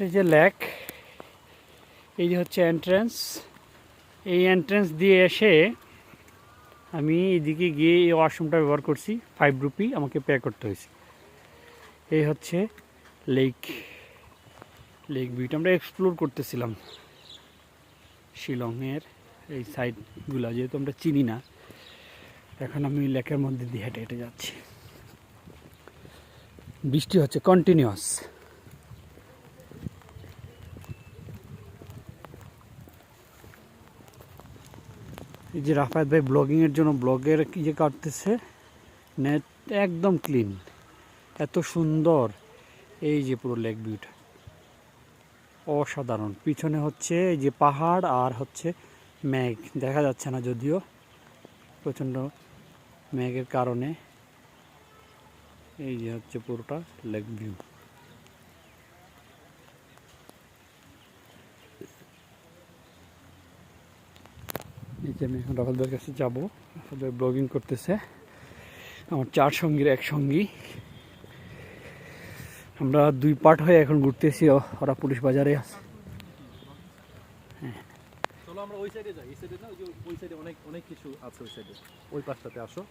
এই যে লেক, এই যে হচ্ছে এন্ট্রেন্স। এই এন্ট্রেন্স দিয়ে এসে আমি এদিকে গিয়ে এই ওয়াশরুমটা ব্যবহার করছি, 5 রুপি আমাকে পে করতে হয়েছে। এই হচ্ছে লেক, লেক ভিউটা আমরা এক্সপ্লোর করতেছিলাম শিলংয়ের এই সাইডগুলো, যেহেতু আমরা চিনি না। এখন আমি লেকের মধ্যে দিয়ে হেঁটে হেঁটে যাচ্ছি। বৃষ্টি হচ্ছে কন্টিনিউয়াস। এই যে রাফায়েত ভাই ব্লগিংয়ের জন্য ব্লগের ইয়ে কাটতেছে, নেট একদম ক্লিন, এত সুন্দর। এই যে পুরো লেক ভিউটা অসাধারণ। পিছনে হচ্ছে এই যে পাহাড় আর হচ্ছে মেঘ, দেখা যাচ্ছে না যদিও প্রচণ্ড মেঘের কারণে। এই যে হচ্ছে পুরোটা লেক ভিউ। এই যে আমি এখন রাফায়েত ভাইয়ের কাছে যাবো। রাফায়েত ভাই ব্লগিং করতেছে, আমার 4 সঙ্গীর এক সঙ্গী। আমরা 2 পার্ট হয়ে এখন ঘুরতেছি, ওরা পুলিশ বাজারে আছে। চলো আমরা ওই সাইডে যাই, এই সাইডে না, ওই যে ওই সাইডে অনেক অনেক কিছু আছে, ওই সাইডে ওই পাশটাতে আসো।